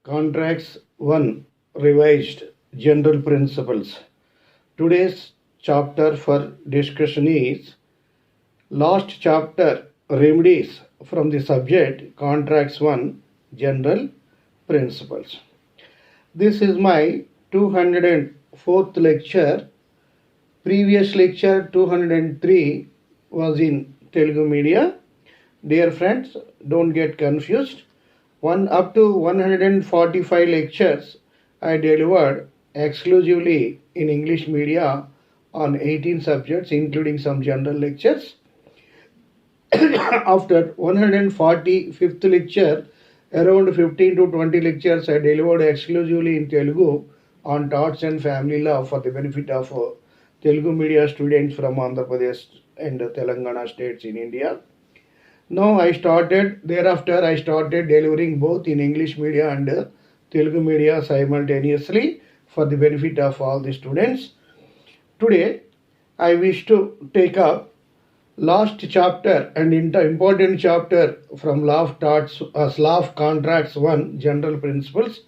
Contracts 1 Revised General Principles. Today's chapter for discussion is last chapter Remedies from the subject Contracts 1 General Principles. This is my 204th lecture. Previous lecture 203 was in Telugu media. Dear friends, don't get confused. Up to 145 lectures I delivered exclusively in English media on 18 subjects, including some general lectures. After 145th lecture, around 15 to 20 lectures I delivered exclusively in Telugu on torts and family law for the benefit of Telugu media students from Andhra Pradesh and Telangana states in India. Now thereafter I started delivering both in English media and Telugu media simultaneously for the benefit of all the students. Today I wish to take up last chapter and important chapter from Law of Contracts 1 General Principles,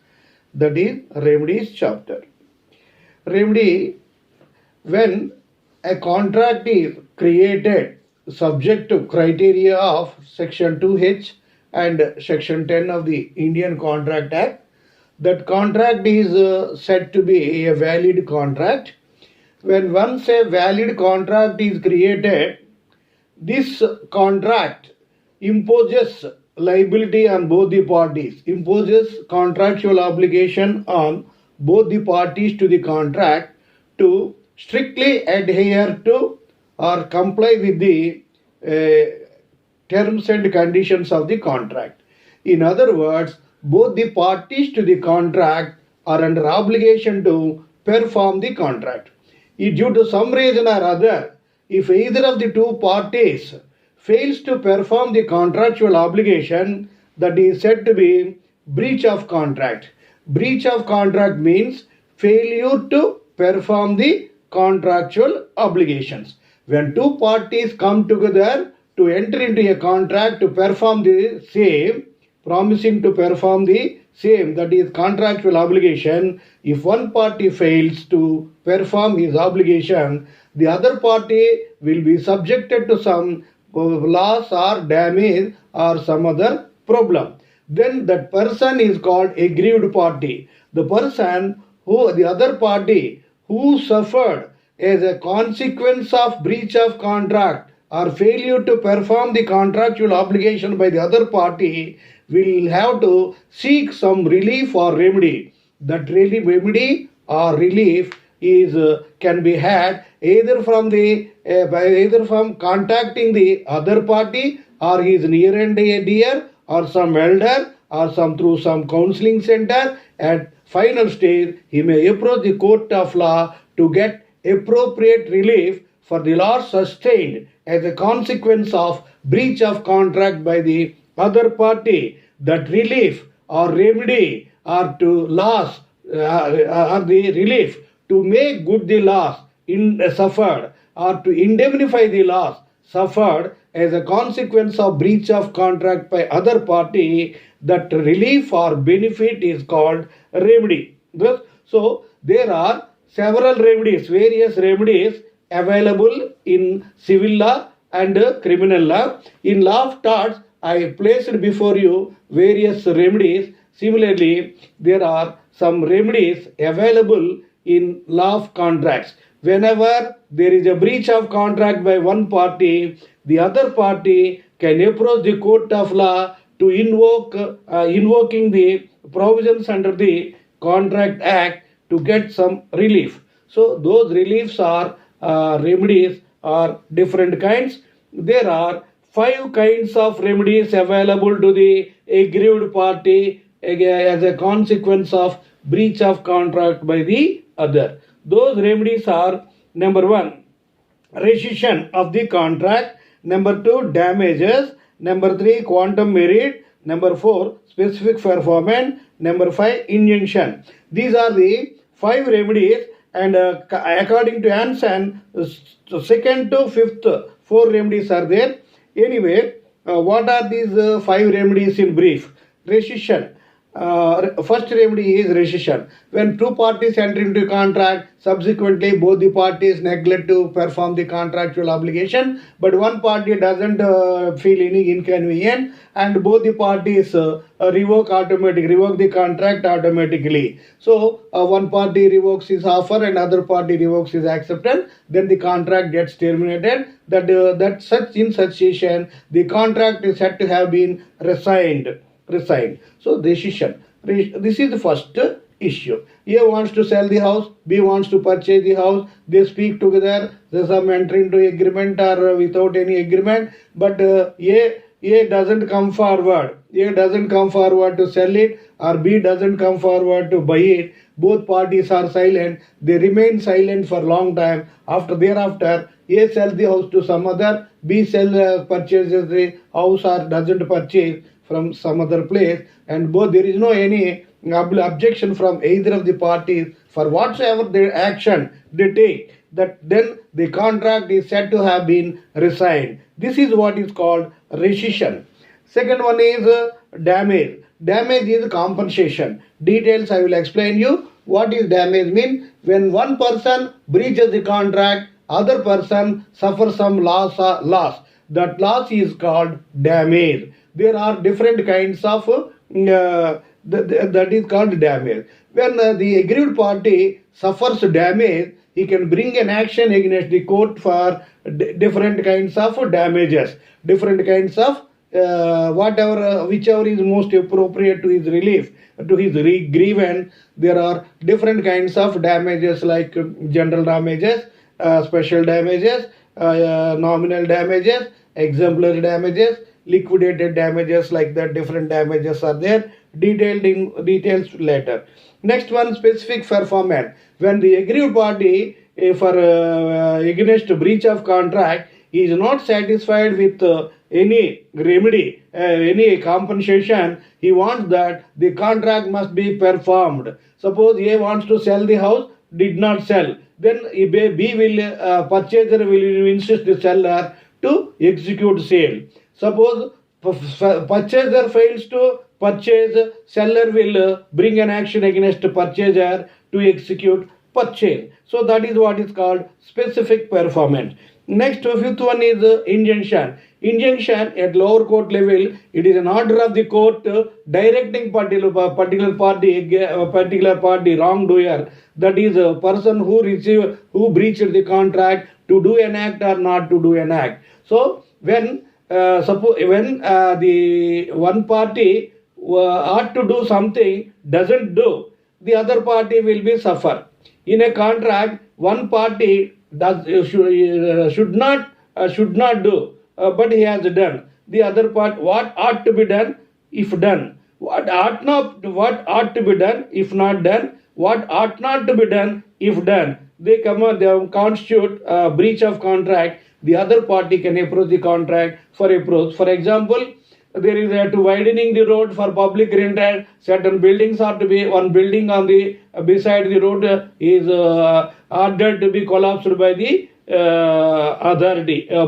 that is Remedies chapter. Remedy: when a contract is created subject to criteria of section 2H and section 10 of the Indian Contract Act, that contract is said to be a valid contract. When once a valid contract is created, this contract imposes liability on both the parties, imposes contractual obligation on both the parties to the contract to strictly adhere to or comply with the terms and conditions of the contract. In other words, both the parties to the contract are under obligation to perform the contract. If due to some reason or other, if either of the two parties fails to perform the contractual obligation, that is said to be breach of contract. Breach of contract means failure to perform the contractual obligations. When two parties come together to enter into a contract to perform the same, promising to perform the same, that is contractual obligation, if one party fails to perform his obligation, the other party will be subjected to some loss or damage or some other problem. Then that person is called aggrieved party. The other party who suffered as a consequence of breach of contract or failure to perform the contractual obligation by the other party will have to seek some relief or remedy. That remedy or relief is can be had either from contacting the other party or his near and dear or some elder or through some counseling center. At final stage, he may approach the court of law to get appropriate relief for the loss sustained as a consequence of breach of contract by the other party. That relief or remedy or to loss or the relief to make good the loss suffered or to indemnify the loss suffered as a consequence of breach of contract by other party, that relief or benefit is called remedy. So there are several remedies, various remedies available in civil law and criminal law. In law of torts, I placed before you various remedies. Similarly, there are some remedies available in law of contracts. Whenever there is a breach of contract by one party, the other party can approach the court of law to invoking the provisions under the Contract Act to get some relief. So those reliefs are remedies are different kinds. There are 5 kinds of remedies available to the aggrieved party as a consequence of breach of contract by the other. Those remedies are: number 1, rescission of the contract; number 2, damages; number 3, quantum merit; number 4, specific performance; number 5, injunction. These are the 5 remedies, and according to Hansen, second to fifth 4 remedies are there. Anyway, what are these 5 remedies in brief? Rescission. First remedy is rescission. When two parties enter into a contract, subsequently both the parties neglect to perform the contractual obligation, but one party doesn't feel any inconvenience, and both the parties revoke the contract automatically. So one party revokes his offer and other party revokes his acceptance, then the contract gets terminated. In such situation, the contract is said to have been resigned. So decision. This is the first issue. A wants to sell the house, B wants to purchase the house. They speak together. There's some enter into agreement or without any agreement. But A doesn't come forward. A doesn't come forward to sell it, or B doesn't come forward to buy it. Both parties are silent. They remain silent for a long time. Thereafter, A sells the house to some other, B purchases the house or doesn't purchase from some other place, and both there is no any objection from either of the parties for whatsoever their action they take, that then the contract is said to have been resigned. This is what is called rescission. Second one is damage. Damage is compensation. Details I will explain you. What is damage mean? When one person breaches the contract, other person suffers some loss. That loss is called damage. There are different kinds of that is called damage. When the aggrieved party suffers damage, he can bring an action against the court for different kinds of damages, different kinds of whichever is most appropriate to his relief, to his grievance. There are different kinds of damages like general damages, special damages, nominal damages, exemplary damages, liquidated damages, like that. Different damages are there, details later. Next one, specific performance. When the aggrieved party for against breach of contract is not satisfied with any remedy, any compensation, he wants that the contract must be performed. Suppose A wants to sell the house, did not sell, then B will purchaser will insist the seller to execute sale. Suppose purchaser fails to purchase, seller will bring an action against purchaser to execute purchase. So that is what is called specific performance. Next, fifth one is injunction. Injunction at lower court level, it is an order of the court directing particular party wrongdoer, that is a person who breached the contract, to do an act or not to do an act. So when the one party ought to do something, doesn't do, the other party will be suffer. In a contract, one party should not do, but he has done. The other part, what ought to be done if done, what ought to be done if not done, what ought not to be done if done. They constitute breach of contract. The other party can approach the contract for approach. For example, there is to widening the road for public rental. Certain buildings are to be, one building on the beside the road is ordered to be collapsed by the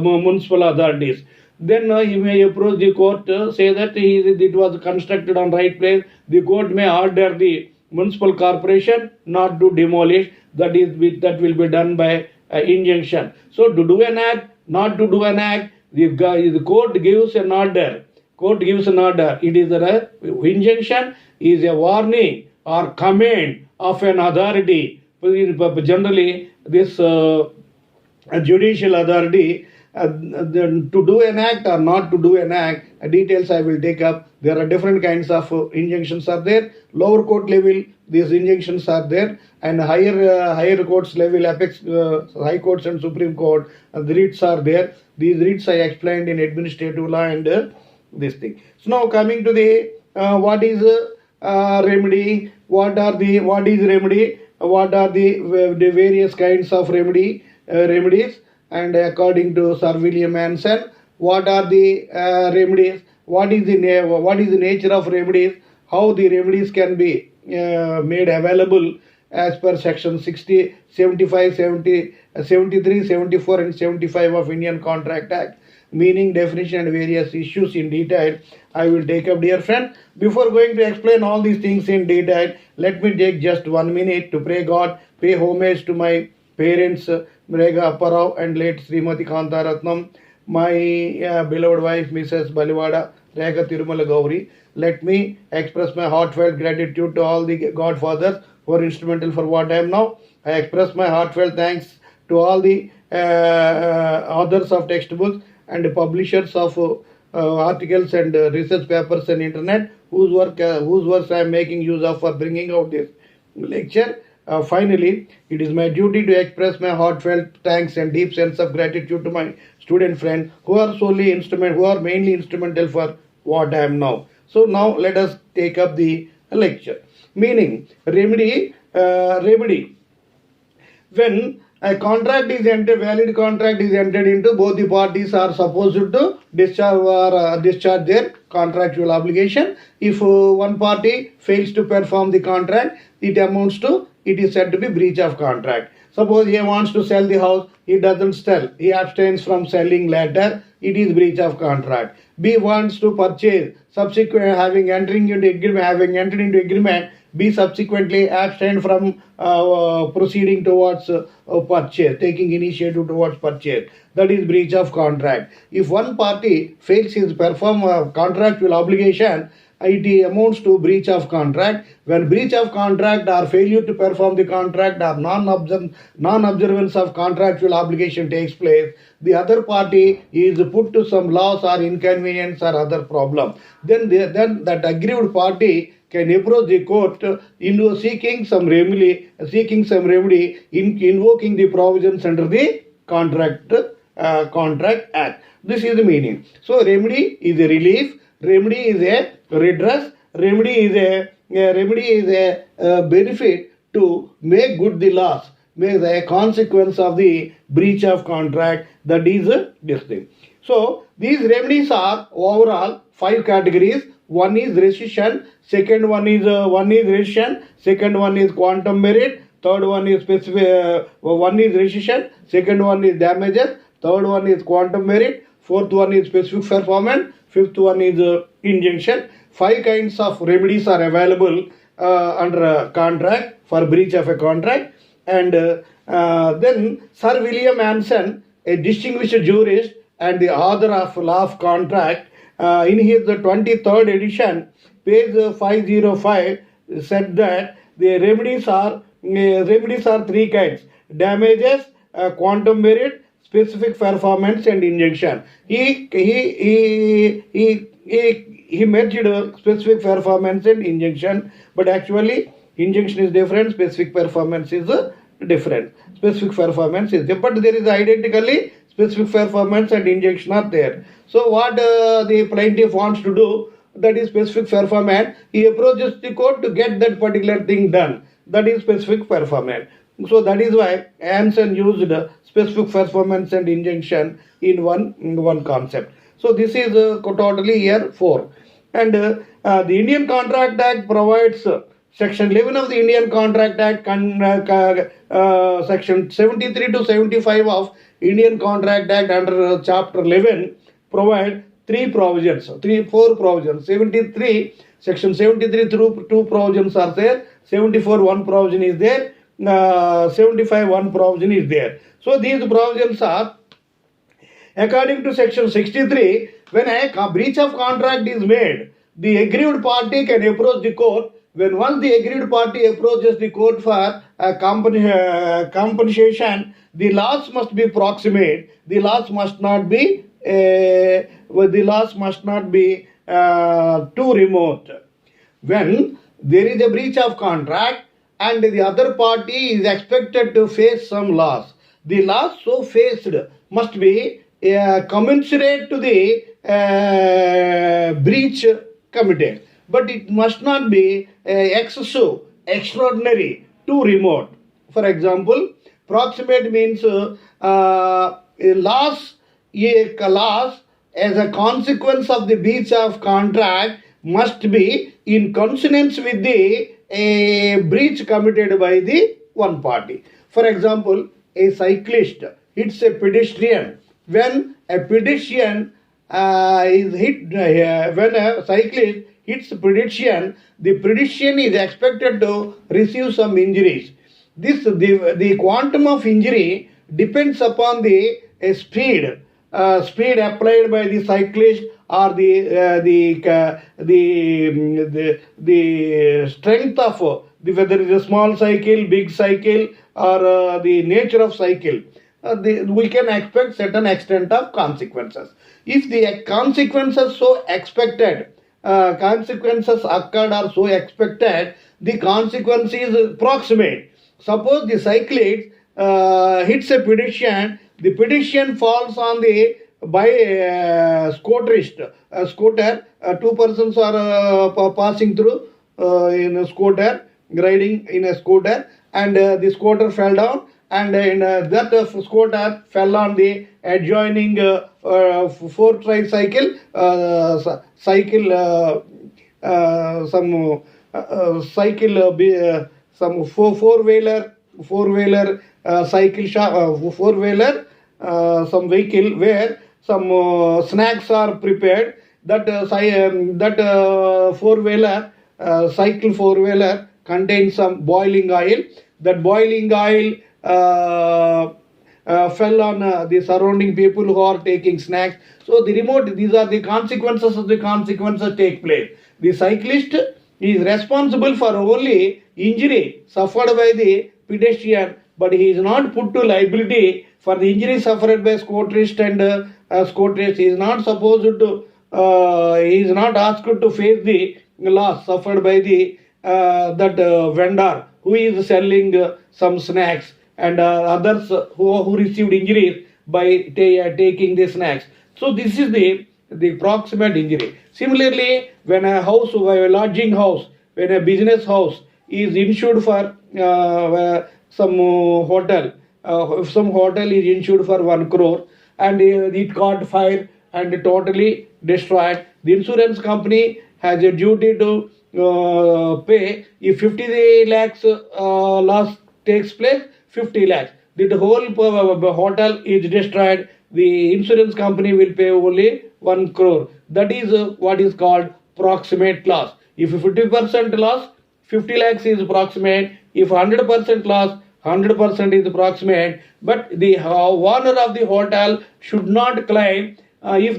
municipal authorities. Then he may approach the court, say that it was constructed on right place. The court may order the municipal corporation not to demolish. That will be done by injunction. So to do an act, not to do an act, the court gives an order. It is an injunction is a warning or command of an authority. Generally, this judicial authority to do an act or not to do an act, details I will take up. There are different kinds of injunctions are there. Lower court level, these injunctions are there, and higher courts level, apex high courts and Supreme Court, the writs are there. These writs I explained in administrative law and this thing. So now coming to the what is remedy? What is remedy? What are the various kinds of remedies? And according to Sir William Manson, what are the remedies? What is the nature of remedies? How the remedies can be made available as per section 60, 75, 70, 73, 74 and 75 of Indian Contract Act. meaning, definition, and various issues in detail. I will take up, dear friend. Before going to explain all these things in detail, let me take just 1 minute to pray God, pay homage to my parents, Mrega Apparao and late Srimati Kantaratnam, my beloved wife, Mrs. Balivada, Rega Tirumala Gauri. Let me express my heartfelt gratitude to all the godfathers who are instrumental for what I am now. I express my heartfelt thanks to all the authors of textbooks and publishers of articles and research papers and internet whose works I am making use of for bringing out this lecture. Finally, it is my duty to express my heartfelt thanks and deep sense of gratitude to my student friends who are mainly instrumental for what I am now. So now let us take up the lecture. Meaning, remedy. When a contract is entered, valid contract is entered into, both the parties are supposed to discharge their contractual obligation. If one party fails to perform the contract, it is said to be breach of contract. Suppose he wants to sell the house, he doesn't sell, he abstains from selling later, it is breach of contract. B wants to purchase, subsequent having entered into agreement, B subsequently abstained from proceeding towards purchase, taking initiative towards purchase. That is breach of contract. If one party fails his contractual obligation, it amounts to breach of contract. When breach of contract or failure to perform the contract or non-observance of contractual obligation takes place, the other party is put to some loss or inconvenience or other problem. Then that aggrieved party can approach the court in seeking some remedy, invoking the provisions under the Contract Act. This is the meaning. So remedy is a relief, remedy is a redress, remedy is a benefit to make good the loss, make a consequence of the breach of contract. That is this thing. So these remedies are overall 5 categories. One is rescission, second one is rescission, second one is quantum merit, third one is specific, one is rescission, second one is damages, third one is quantum merit, fourth one is specific performance, fifth one is injunction. 5 kinds of remedies are available under a contract for breach of a contract. And then Sir William Anson, a distinguished jurist and the author of Law of Contract, in his 23rd edition, page 505, said that the remedies are 3 kinds: damages, quantum merit, specific performance, and injunction. He merged specific performance and injunction, but actually injunction is different, specific performance is different. Specific performance is different, but there is identically specific performance and injunction are there. So what the plaintiff wants to do, that is specific performance. He approaches the court to get that particular thing done. That is specific performance. So that is why Anson used specific performance and injunction in one concept. So this is totally here 4. And the Indian Contract Act provides Section 11 of the Indian Contract Act, Section 73 to 75 of Indian Contract Act under Chapter 11 provide 4 provisions. 73, Section 73 through 2 provisions are there. 74 1 provision is there. 75 1 provision is there. So these provisions are, according to Section 63, when a breach of contract is made, the aggrieved party can approach the court. When once the aggrieved party approaches the court for compensation, the loss must be proximate. The loss must not be too remote. When there is a breach of contract and the other party is expected to face some loss, the loss so faced must be commensurate to the breach committed, but it must not be excessive, extraordinary, too remote. For example, proximate means a loss as a consequence of the breach of contract must be in consonance with the breach committed by the one party. For example, a cyclist hits a pedestrian when a pedestrian is hit when a cyclist hits pedestrian, the pedestrian is expected to receive some injuries. The quantum of injury depends upon the speed applied by the cyclist, or the strength of whether it is a small cycle, big cycle, or the nature of cycle. We can expect certain extent of consequences. If the consequences so expected, consequences occurred or so expected, the consequence is proximate. Suppose the cyclist hits a pedestrian, the pedestrian falls on the by scooter. Two persons are passing through in a scooter, riding in a scooter, and the scooter fell down, and that scooter fell on the adjoining four tricycle some cycle some four-wheeler cycle shop, four-wheeler some vehicle where some snacks are prepared. That four-wheeler cycle four-wheeler contains some boiling oil. That boiling oil fell on the surrounding people who are taking snacks. So these are the consequences of the consequences take place. The cyclist is responsible for only injury suffered by the pedestrian, but he is not put to liability for the injury suffered by scooterist and scooterist. He is not supposed to, he is not asked to face the loss suffered by the vendor who is selling some snacks, and others who received injuries by taking the snacks. So this is the proximate injury. Similarly, when a house, a lodging house, when a business house is insured for some hotel, if some hotel is insured for 1 crore and it caught fire and totally destroyed, the insurance company has a duty to pay. If 50 lakhs loss takes place, 50 lakhs. The whole hotel is destroyed, the insurance company will pay only 1 crore. That is what is called proximate loss. If 50% loss, 50 lakhs is proximate. If 100% loss, 100% is proximate. But the owner of the hotel should not claim if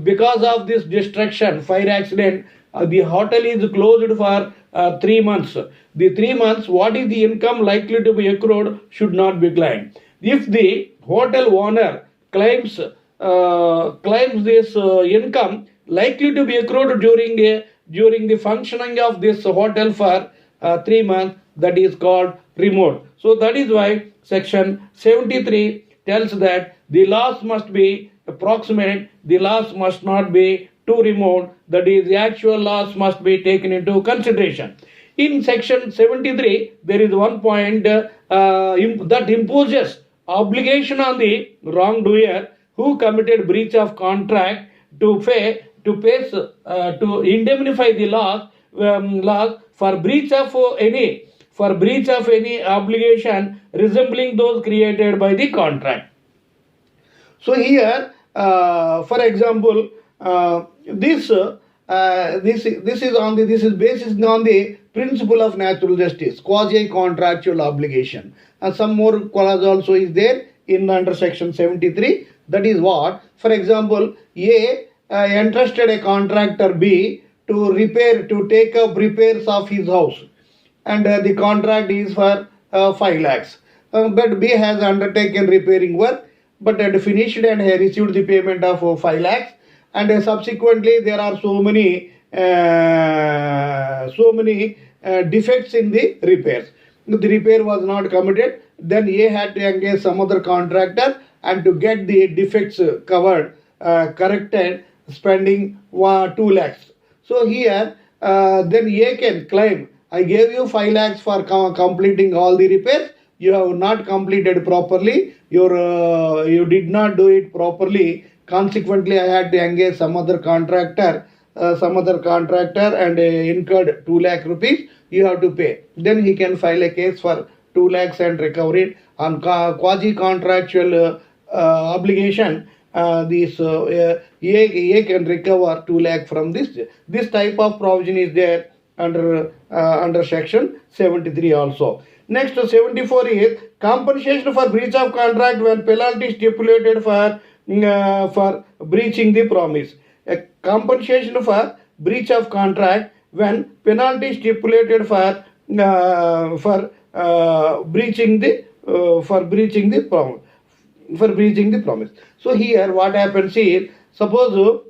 because of this destruction, fire accident, the hotel is closed for 3 months. The 3 months, what is the income likely to be accrued should not be claimed. If the hotel owner claims this income likely to be accrued during the functioning of this hotel for 3 months, that is called remote. So that is why section 73 tells that the loss must be approximate, the loss must not be too remote, that is the actual loss must be taken into consideration. In section 73, there is one point that imposes obligation on the wrongdoer who committed breach of contract to indemnify the loss for breach of any obligation resembling those created by the contract. So here, for example, this is based on the principle of natural justice, quasi-contractual obligation, and some more clause also is there in under section 73. That is what, for example, A entrusted a contractor B to take up repairs of his house, and the contract is for 5 lakhs. But B has undertaken repairing work, but had finished and has received the payment of 5 lakhs, and subsequently there are so many defects in the repairs. The repair was not committed. Then A had to engage some other contractor and to get the defects covered, corrected, spending 2 lakhs. So here, then A can claim, I gave you 5 lakhs for completing all the repairs. You have not completed properly. You did not do it properly. Consequently, I had to engage some other contractor and incurred 2 lakh rupees. You have to pay. Then he can file a case for 2 lakhs and recover it on quasi-contractual obligation. A can recover 2 lakh from this. This type of provision is there under section 73 also. Next, 74 is compensation for breach of contract when penalty stipulated for breaching the promise. A compensation for breach of contract when penalty stipulated for breaching the promise. So here what happens is, suppose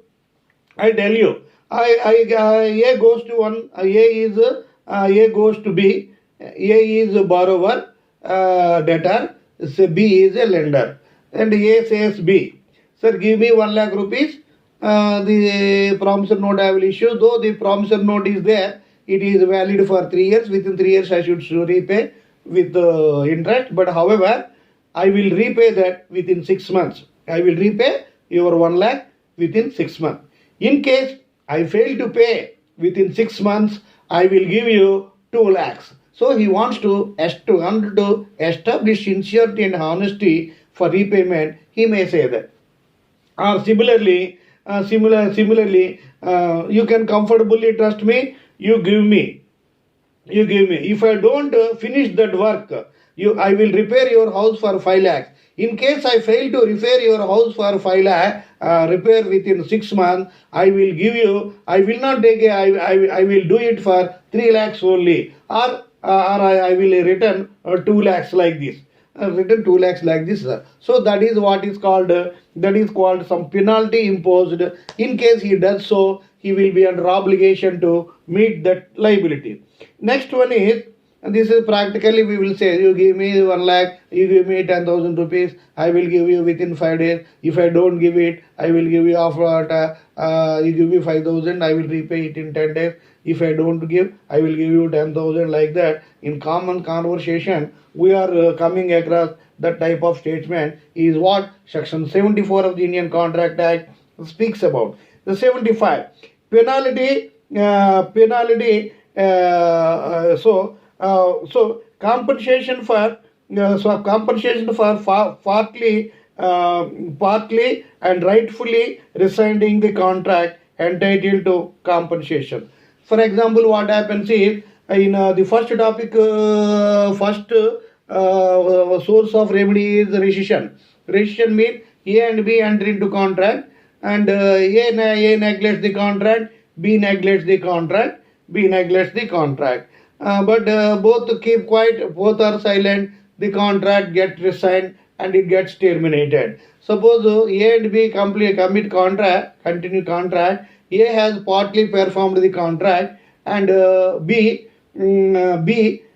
I tell you, A goes to one, A goes to B, A is a borrower, debtor, so B is a lender, and A says B, sir, give me 1 lakh rupees. The promissory note I will issue. Though the promissory note is there, it is valid for 3 years. Within 3 years, I should repay with interest. But however, I will repay that within 6 months. I will repay your 1 lakh within 6 months. In case I fail to pay within 6 months, I will give you 2 lakhs. So he wants to establish sincerity and honesty for repayment. He may say that. Or similarly, you can comfortably trust me. You give me. If I don't finish that work, I will repair your house for 5 lakhs. In case I fail to repair your house for 5 lakh, repair within 6 months, I will give you. I will not take I will do it for 3 lakhs only, or I will return 2 lakhs like this. Return 2 lakhs like this. So that is what is called. That is called some penalty imposed. In case he does so, he will be under obligation to meet that liability. Next one is, and this is practically we will say, you give me 1 lakh, you give me 10,000 rupees, I will give you within 5 days. If I don't give it, I will give you after, you give me 5,000, I will repay it in 10 days. If I don't give, I will give you 10,000, like that. In common conversation, we are coming across that type of statement is what section 74 of the Indian Contract Act speaks about. The 75 penalty. So compensation for partly and rightfully rescinding the contract entitled to compensation. For example, what happens is, in the first topic, source of remedy is rescission. Rescission means A and B enter into contract, and A neglects the contract, B neglects the contract, but both keep quiet, both are silent, the contract gets resigned and it gets terminated. Suppose A and B continue contract, A has partly performed the contract, and B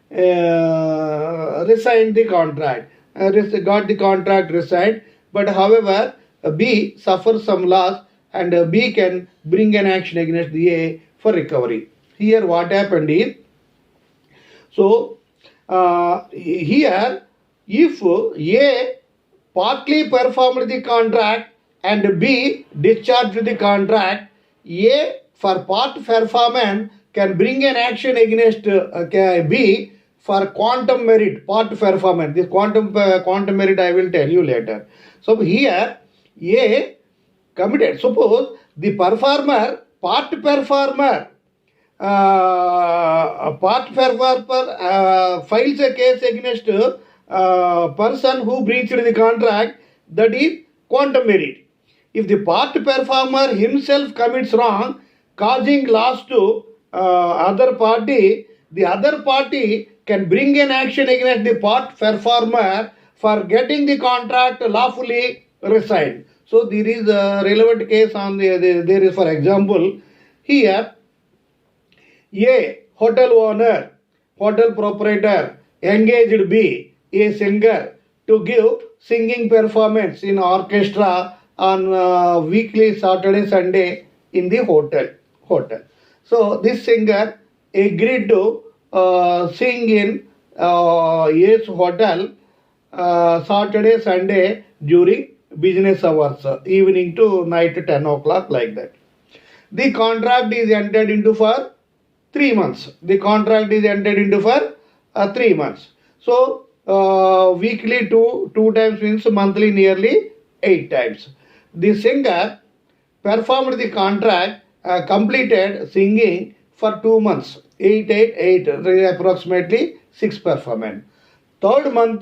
resigned the contract, got the contract resigned, but however, B suffers some loss, and B can bring an action against the A for recovery. Here what happened is, so here if A partly performed the contract and B discharged the contract, A for part performance can bring an action against B for quantum merit, part performance. This quantum merit I will tell you later. So here A committed. Suppose the part performer files a case against person who breached the contract, that is quantum merit. If the part performer himself commits wrong, causing loss to other party, the other party can bring an action against the part performer for getting the contract lawfully resigned. So there is a relevant case on there is, for example, here A, hotel owner, hotel proprietor engaged B, a singer, to give singing performance in orchestra on weekly Saturday, Sunday in the hotel. So this singer agreed to sing in A's hotel Saturday, Sunday during business hours, evening to night 10 o'clock, like that. The contract is entered into for 3 months. So weekly two times means monthly nearly 8 times. the singer performed the contract, completed singing for 2 months, 8, approximately 6 performance. Third month,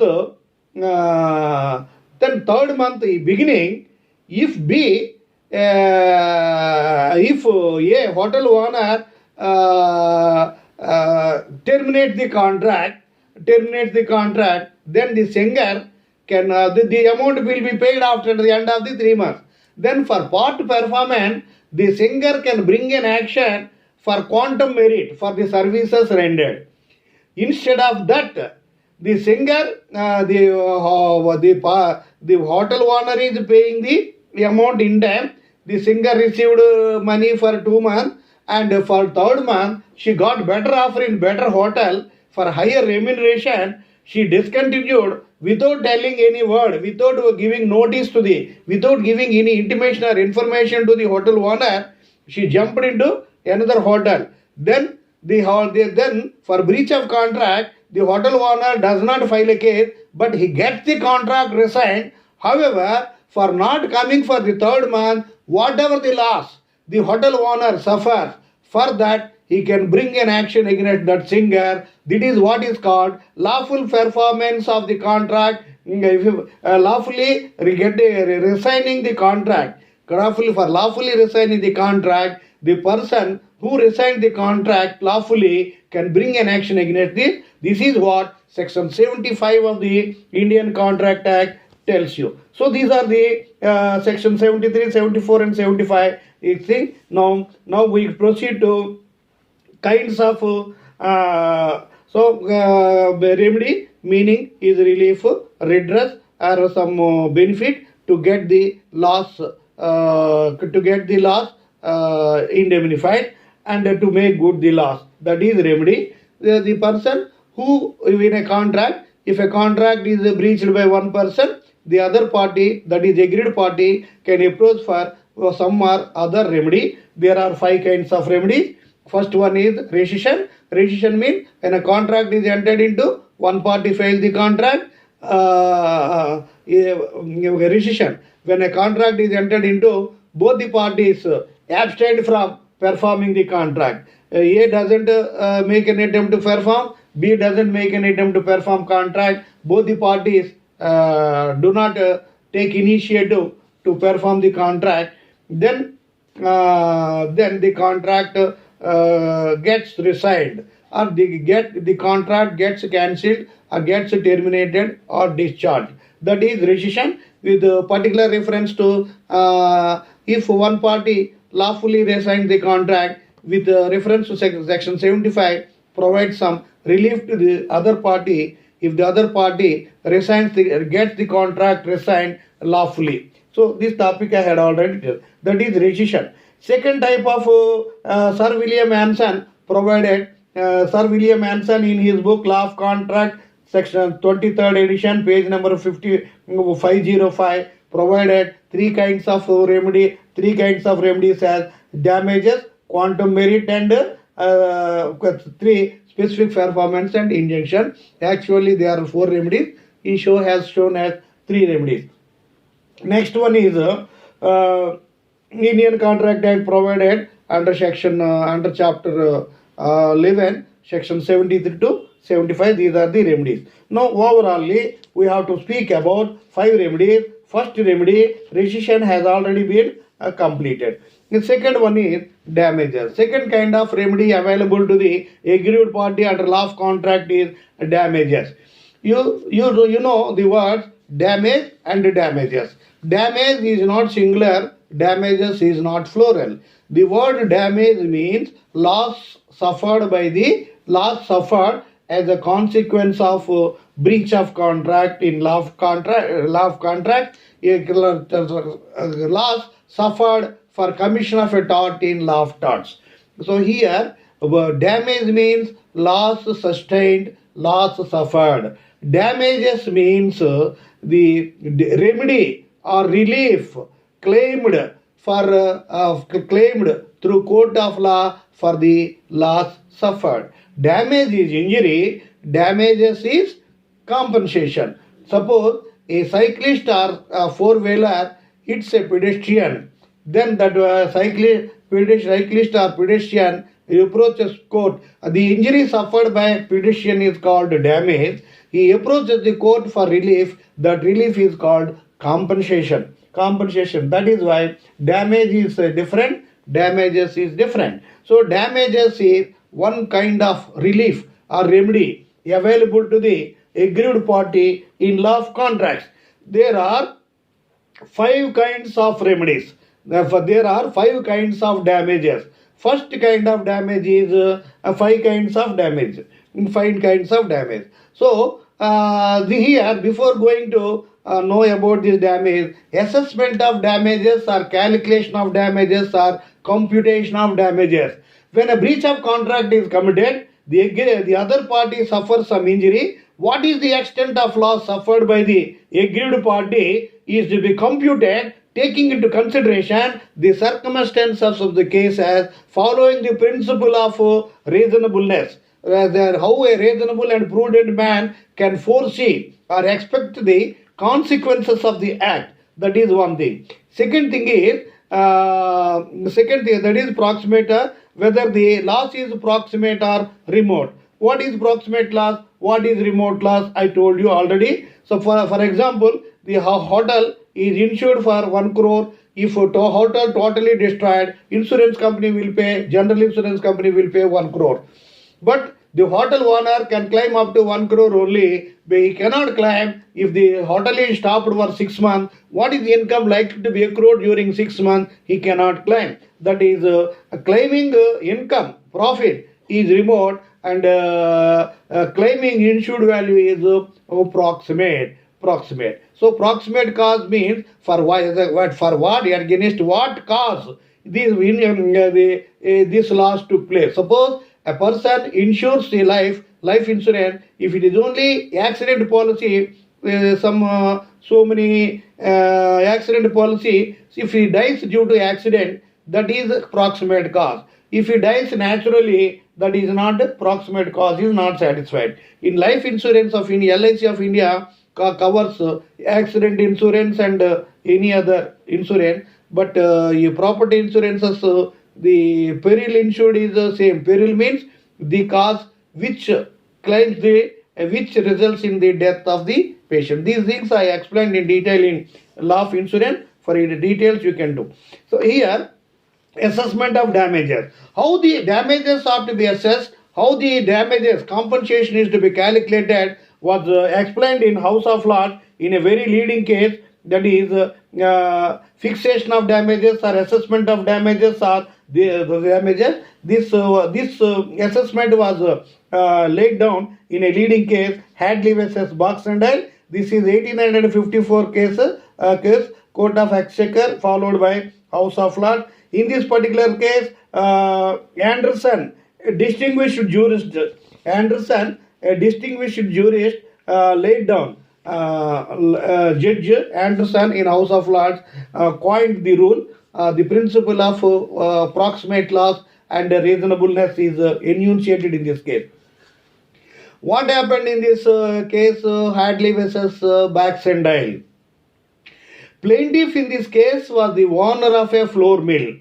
then third month beginning, if B, if A hotel owner terminate the contract, then the singer can the amount will be paid after the end of the 3 months. Then for part performance, the singer can bring an action for quantum merit for the services rendered. Instead of that, the singer, the hotel owner is paying the amount in time. The singer received money for 2 months, and for third month she got better offer in better hotel for higher remuneration. She discontinued without telling any word, without giving notice to without giving any intimation or information to the hotel owner. She jumped into another hotel. Then then for breach of contract, the hotel owner does not file a case, but he gets the contract resigned. However, for not coming for the third month, whatever the loss the hotel owner suffers, for that he can bring an action against that singer. That is what is called lawful performance of the contract. If you lawfully resigning the contract, lawfully resigning the contract, the person who resigned the contract lawfully can bring an action against this. This is what Section 75 of the Indian Contract Act tells you. So these are the Section 73, 74 and 75. You see, now we proceed to kinds of remedy, meaning is relief, redress, or some benefit to get the loss indemnified and to make good the loss. That is remedy. The person who in a contract, if a contract is breached by one person, the other party, that is agreed party, can approach for some or other remedy. There are 5 kinds of remedies. First one is rescission. Rescission means when a contract is entered into, one party fails the contract. Rescission, when a contract is entered into, both the parties abstain from performing the contract. A doesn't make an attempt to perform, B doesn't make an attempt to perform contract. Both the parties do not take initiative to perform the contract. Then the contract gets resigned, or the contract gets cancelled, or gets terminated or discharged. That is rescission, with particular reference to if one party lawfully resigns the contract, with reference to Section 75, provides some relief to the other party if the other party gets the contract resigned lawfully. So this topic I had already told. That is rescission. Second type of Sir William Anson provided. Sir William Anson in his book Law of Contract, section 23rd edition, page number 505, provided 3 kinds of remedies as damages, quantum merit, and 3 specific performance and injunction. Actually there are 4 remedies. He has shown as 3 remedies. Next one is Indian Contract Act provided under chapter 11, section 73 to 75. These are the remedies. Now overallly we have to speak about 5 remedies. First remedy, rescission, has already been completed. The second one is damages. Second kind of remedy available to the aggrieved party under law of contract is damages. You know the words damage and damages. Damage is not singular, damages is not plural. The word damage means loss suffered as a consequence of breach of contract in law of contract, loss suffered for commission of a tort in law of torts. So here damage means loss sustained, loss suffered. Damages means the remedy or relief claimed through court of law for the loss suffered. Damage is injury, damages is compensation. Suppose a cyclist or a four-wheeler hits a pedestrian, then that cyclist or pedestrian approaches court. The injury suffered by pedestrian is called damage. He approaches the court for relief. That relief is called compensation. Compensation. That is why damage is different. Damages is different. So damages is one kind of relief or remedy available to the aggrieved party in law of contracts. There are five kinds of remedies. Therefore, there are five kinds of damages. First kind of damage is five kinds of damage. Five kinds of damage. So, here, before going to know about this damage, assessment of damages or calculation of damages or computation of damages. When a breach of contract is committed, the other party suffers some injury. What is the extent of loss suffered by the aggrieved party is to be computed taking into consideration the circumstances of the case as following the principle of reasonableness. How a reasonable and prudent man can foresee or expect the consequences of the act. That is one thing. Second thing that is proximate, whether the loss is proximate or remote. What is proximate loss? What is remote loss? I told you already. So for example, the hotel is insured for 1 crore. If a hotel totally destroyed, insurance company will pay, general insurance company will pay 1 crore. But the hotel owner can claim up to 1 crore only, but he cannot claim if the hotel is stopped for 6 months. What is the income likely to be accrued during 6 months? He cannot claim. That is, claiming income, profit is remote, and claiming insured value is proximate. So proximate cause means for what against what cause this loss took place. Suppose a person insures the life insurance. If it is only accident policy, so many accident policy. If he dies due to accident, that is proximate cause. If he dies naturally, that is not proximate cause, is not satisfied. In life insurance of India, LIC of India covers accident insurance and any other insurance, but property insurances, the peril insured is the same. Peril means the cause which claims which results in the death of the patient. These things I explained in detail in law of insurance. For details you can do. So here, assessment of damages. How the damages are to be assessed, how the damages compensation is to be calculated was explained in House of Lords in a very leading case, that is fixation of damages or assessment of damages or the damages. This assessment was laid down in a leading case, Hadley vs. Boxendale. This is 1854 case, Court of Exchequer, followed by House of Lords. In this particular case, Anderson, a distinguished jurist, laid down. Judge Anderson in House of Lords coined the rule. The principle of proximate loss and reasonableness is enunciated in this case. What happened in this case, Hadley versus Baxendale? Plaintiff in this case was the owner of a flour mill.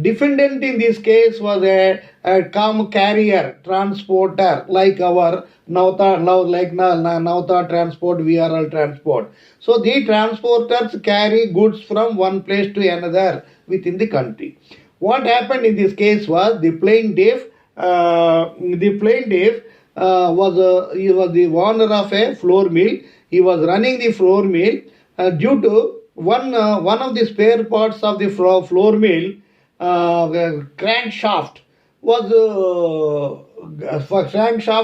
Defendant in this case was a carrier, transporter, like our Nauta transport, VRL transport. So the transporters carry goods from one place to another within the country. What happened in this case was the plaintiff was the owner of a flour mill. He was running the flour mill. Due to one of the spare parts of the flour mill, crankshaft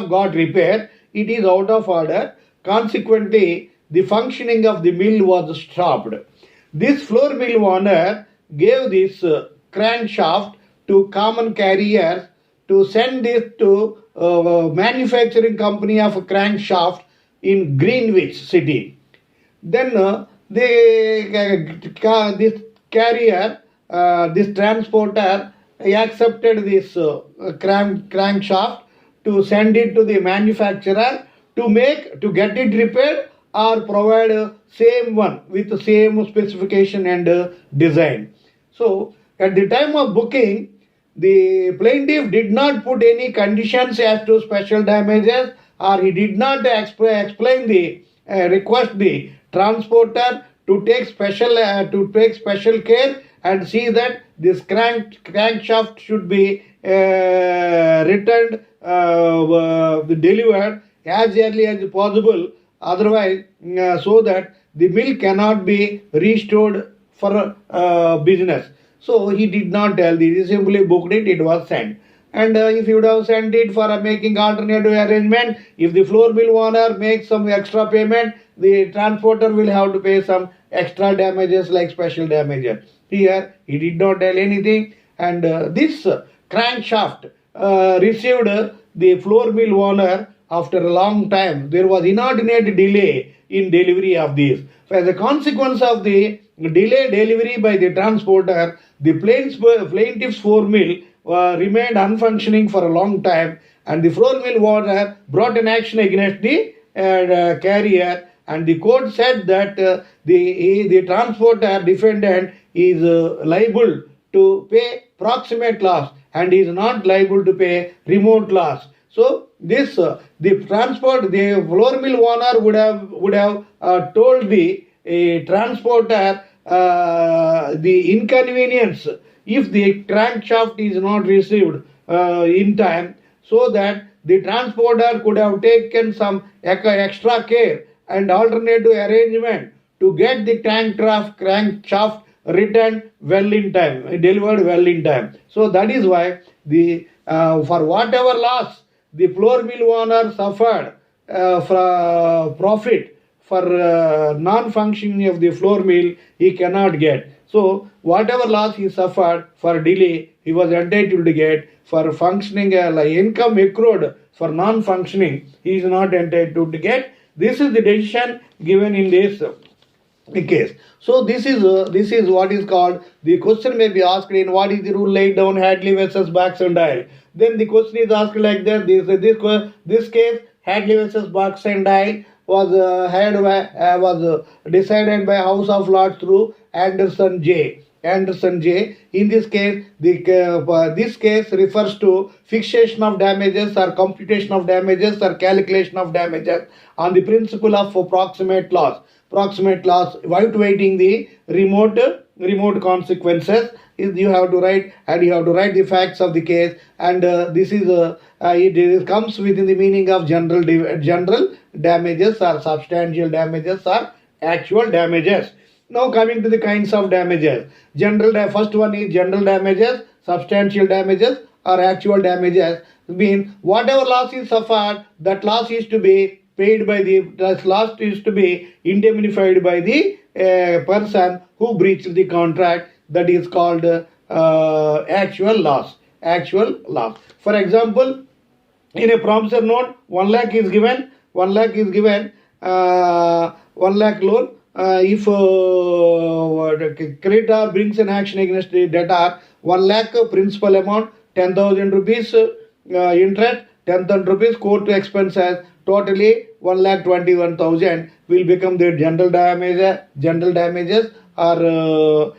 got repaired. It is out of order. Consequently, the functioning of the mill was stopped. This flour mill owner gave this crankshaft to common carriers to send it to manufacturing company of crankshaft in Greenwich City. Then this carrier, this transporter accepted this crankshaft to send it to the manufacturer to get it repaired or provide same one with the same specification and design. So at the time of booking, the plaintiff did not put any conditions as to special damages, or he did not explain the request the transporter to take special care and see that this crankshaft should be returned, delivered as early as possible, otherwise so that the mill cannot be restored for business. So he did not tell this, he simply booked it, it was sent. And if you would have sent it for making alternative arrangement, if the floor mill owner makes some extra payment, the transporter will have to pay some extra damages like special damages. Here he did not tell anything, and this crankshaft received the floor mill owner after a long time. There was inordinate delay in delivery of this. As a consequence of the delayed delivery by the transporter, the plaintiff's floor mill remained unfunctioning for a long time, and the floor mill owner brought an action against the carrier, and the court said that the transporter defendant is liable to pay proximate loss and is not liable to pay remote loss. So this the floor mill owner would have told the transporter the inconvenience if the crankshaft is not received in time, so that the transporter could have taken some extra care and alternative arrangement to get the crankshaft returned well in time, delivered well in time. So that is why the for whatever loss the floor mill owner suffered for profit for non-functioning of the floor mill, he cannot get. So whatever loss he suffered for delay, he was entitled to get. For functioning, like income accrued for non-functioning, he is not entitled to get. This is the decision given in this case. So this is what is called, the question may be asked in what is the rule laid down Hadley versus Baxendale. Then the question is asked like that. This case Hadley versus Baxendale was was decided by House of Lords through Anderson J. In this case, this case refers to fixation of damages or computation of damages or calculation of damages on the principle of proximate loss. Proximate loss, outweighing the remote consequences. You have to write, and you have to write the facts of the case, and this is it comes within the meaning of general damages or substantial damages or actual damages. Now coming to the kinds of damages. First one is general damages, substantial damages or actual damages. Mean whatever loss is suffered, that loss is to be paid by that loss is to be indemnified by the person who breached the contract. That is called actual loss. For example, in a promissory note, 1 lakh is given. 1 lakh is given. 1 lakh loan. If creditor brings an action against the debtor, 1 lakh principal amount, 10,000 rupees interest, 10,000 rupees court expenses, totally 1,21,000 will become the general damages or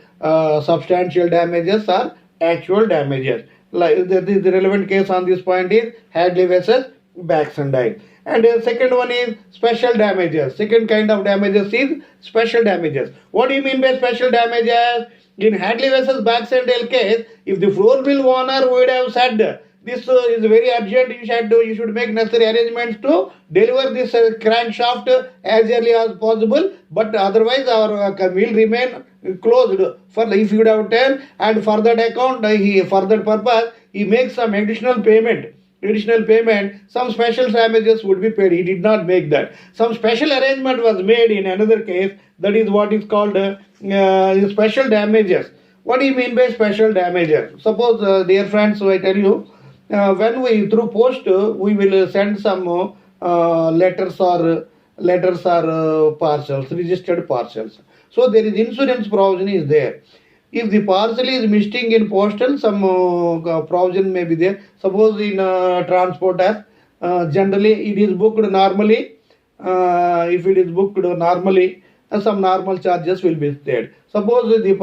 substantial damages or actual damages. Like the relevant case on this point is Hadley versus Baxendale. And the second one is special damages. Second kind of damages is special damages. What do you mean by special damages? In Hadley versus Baxendale case, if the floor mill owner would have said this is very urgent, you should make necessary arrangements to deliver this crankshaft as early as possible, but otherwise our mill remain closed. For if you would have tell, and for that account, for that purpose, he makes some additional payment, some special damages would be paid. He did not make that. Some special arrangement was made in another case, that is what is called special damages. What do you mean by special damages? Suppose, dear friends, I tell you, when we through post, we will send some letters or parcels, registered parcels. So there is insurance provision is there. If the parcel is missing in postal, some provision may be there. Suppose in transporter, generally it is booked normally if it is booked normally, some normal charges will be paid. Suppose the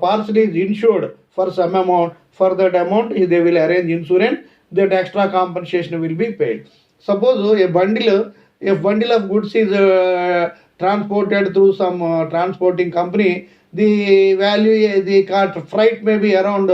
parcel is insured for some amount, for that amount they will arrange insurance, that extra compensation will be paid. Suppose a bundle of goods is transported through some transporting company, the value, the cart freight may be around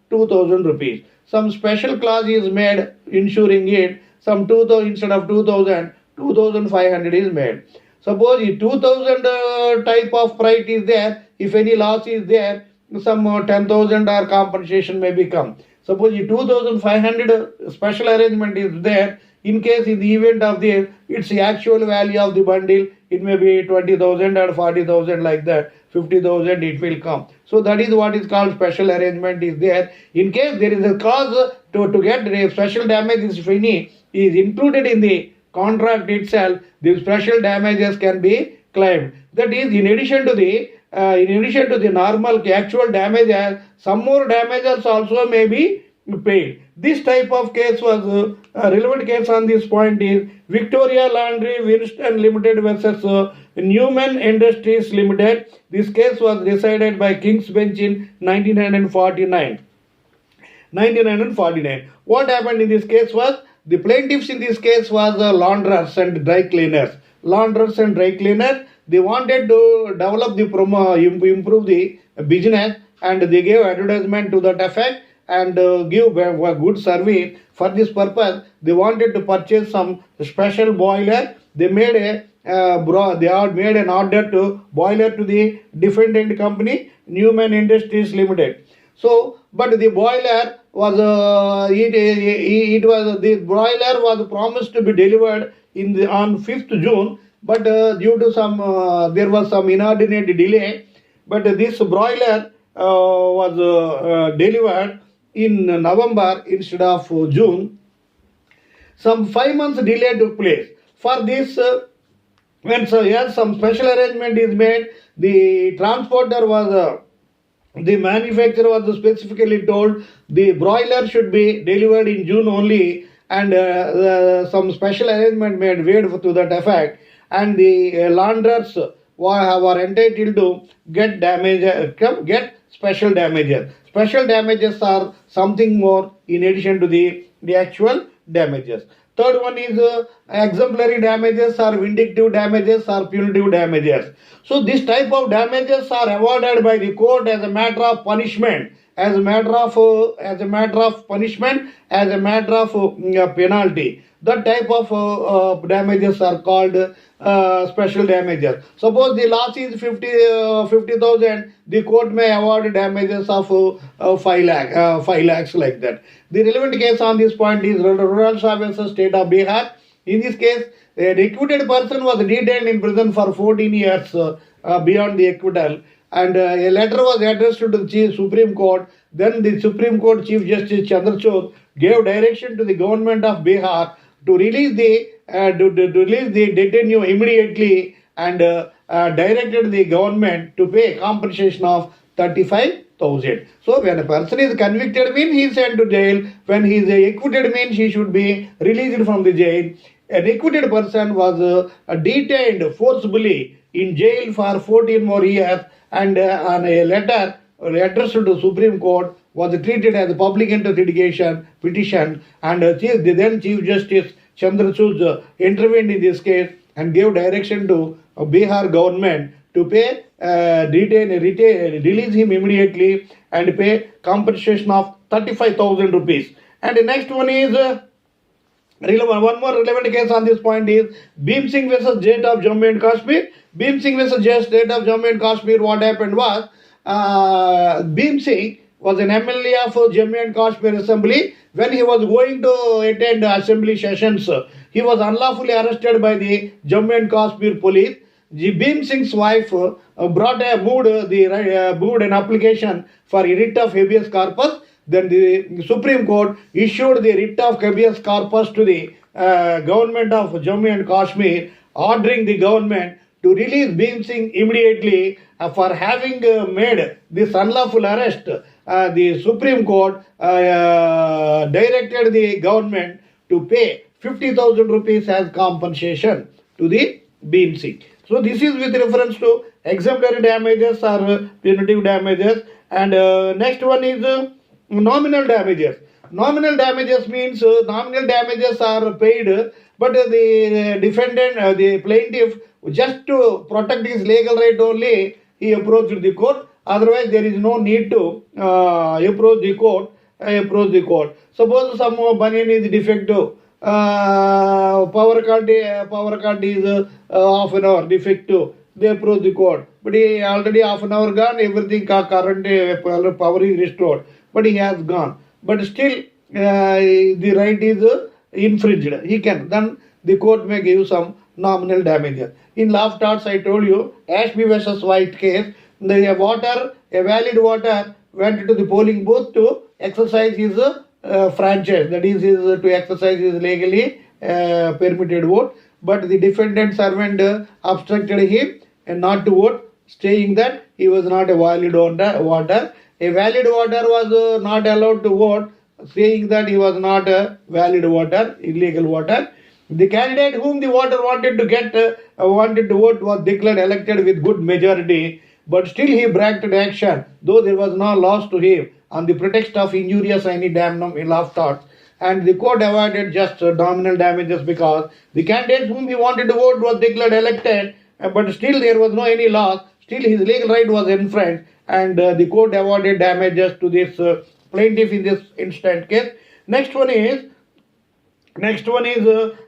2000 rupees. Some special clause is made insuring it, some 2000, instead of 2000, 2500 is made. Suppose the 2000 type of freight is there, if any loss is there, some 10,000 or compensation may become. Suppose the 2500 special arrangement is there, in case in the event of this, its actual value of the bundle, it may be 20,000 or 40,000, like that, 50,000 it will come. So that is what is called special arrangement is there. In case there is a cause to get a special damages, if any is included in the contract itself, the special damages can be claimed. That is, in addition to the normal actual damages, some more damages also may be paid. This type of case was a relevant case on this point is Victoria Laundry Winston Limited versus Newman Industries Limited. This case was decided by King's Bench in 1949. What happened in this case was, the plaintiffs in this case was launderers and dry cleaners. They wanted to develop improve the business, and they gave advertisement to that effect and give a good service. For this purpose, they wanted to purchase some special boiler. They made they had made an order to boiler to the defendant company, Newman Industries Limited. So, but the boiler was the boiler was promised to be delivered on 5th June, but due to some there was some inordinate delay. But this broiler was delivered in November instead of June. Some 5 months delay took place. For this, when some special arrangement is made, the transporter was. The manufacturer was specifically told the broiler should be delivered in June only, and some special arrangement made to that effect, and the launderers were entitled to get special damages. Special damages are something more in addition to the actual damages. Third one is exemplary damages or vindictive damages or punitive damages. So this type of damages are awarded by the court as a matter of punishment, as a matter of penalty. That type of damages are called special damages. Suppose the loss is 50,000, the court may award damages of 5 lakhs, like that. The relevant case on this point is Rural Services State of Bihar. In this case, an acquitted person was detained in prison for 14 years beyond the acquittal, and a letter was addressed to the Supreme Court. Then the Supreme Court Chief Justice Chandrachud gave direction to the government of Bihar to release the detainee immediately, and directed the government to pay compensation of 35,000. So when a person is convicted means he is sent to jail. When he is acquitted means he should be released from the jail. An acquitted person was detained forcibly in jail for 14 more years, and on a letter addressed to the Supreme Court was treated as a public interest petition, and then Chief Justice Chandrachud intervened in this case and gave direction to Bihar government to pay release him immediately and pay compensation of 35,000 rupees. And the next one is one more relevant case on this point is Bhim Singh versus State of Jammu and Kashmir. Bhim Singh versus State of Jammu and Kashmir. What happened was, Bhim Singh was an MLA of Jammu and Kashmir Assembly. When he was going to attend assembly sessions, he was unlawfully arrested by the Jammu and Kashmir police. Bhim Singh's wife moved an application for a writ of habeas corpus. Then the Supreme Court issued the writ of habeas corpus to the government of Jammu and Kashmir, ordering the government to release Bhim Singh immediately for having made this unlawful arrest. The Supreme Court directed the government to pay 50,000 rupees as compensation. to the BNC. So this is with reference to exemplary damages or punitive damages. And next one is nominal damages. Nominal damages means nominal damages are paid, but the defendant, the plaintiff, just to protect his legal right only, he approached the court. Otherwise, there is no need to approach the court. Suppose some bunion is defective, power cord is half an hour defective. They approach the court, but he already half an hour gone. Everything current power is restored, but he has gone. But still, the right is infringed. He can, then the court may give some nominal damages. In law of torts, I told you, Ashby versus White case, the water, a valid water, went to the polling booth to exercise his franchise, that is to exercise his legally permitted vote, but the defendant servant obstructed him and not to vote, saying that he was not a valid voter. A valid voter was not allowed to vote, saying that he was not a valid voter, illegal voter. The candidate whom the voter wanted to vote was declared elected with good majority, but still he brought action, though there was no loss to him, on the pretext of injurious any damnum in law of torts. And the court awarded just nominal damages because the candidate whom he wanted to vote was declared elected, but still there was no any loss, still his legal right was infringed, and the court awarded damages to this plaintiff in this instant case. Next one is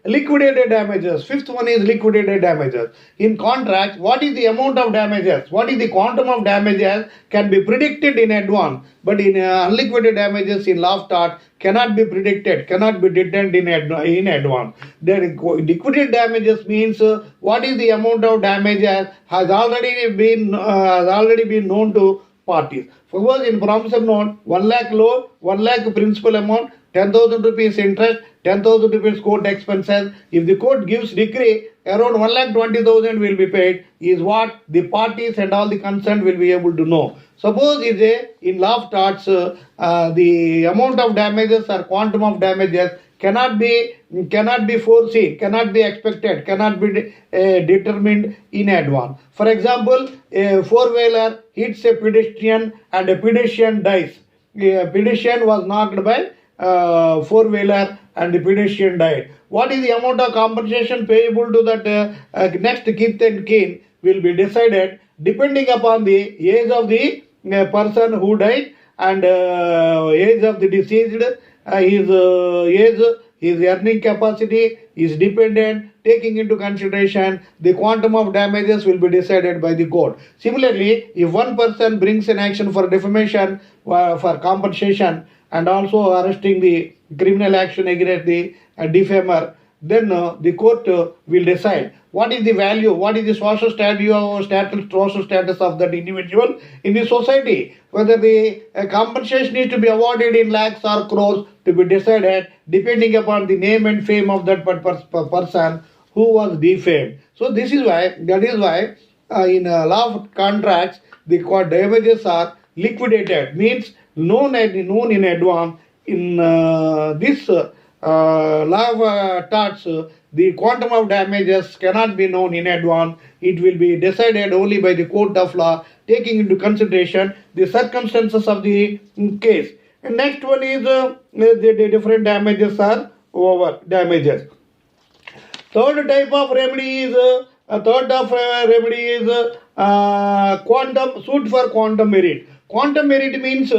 liquidated damages. Fifth one is liquidated damages. In contract, what is the amount of damages? What is the quantum of damages can be predicted in advance, but in unliquidated damages in law of tort cannot be predicted, cannot be determined in advance. Then liquidated damages means what is the amount of damages has already been known to parties. Suppose in promissory note, 1 lakh loan, 1 lakh principal amount, 10,000 rupees interest, 10,000 rupees court expenses. If the court gives decree, around 1,20,000 will be paid, is what the parties and all the concerned will be able to know. Suppose in law of torts, the amount of damages or quantum of damages cannot be foreseen, cannot be expected, cannot be determined in advance. For example, a four-wheeler hits a pedestrian and a pedestrian dies. A pedestrian was knocked by four-wheeler and the pedestrian died. What is the amount of compensation payable to that next kith and kin will be decided depending upon the age of the person who died and age of the deceased, his age, his earning capacity, his dependent, taking into consideration the quantum of damages will be decided by the court. Similarly, if one person brings an action for defamation, for compensation, and also arresting the criminal action against the defamer, then the court will decide what is the value, what is the social status of that individual in the society, whether the compensation is to be awarded in lakhs or crores to be decided depending upon the name and fame of that person who was defamed. So that is why in law of contracts the damages are liquidated, means known in advance. In this law of torts, the quantum of damages cannot be known in advance. It will be decided only by the court of law, taking into consideration the circumstances of the case. And next one is the different damages are over damages. Third type of remedy is quantum suit for quantum merit. Quantum merit means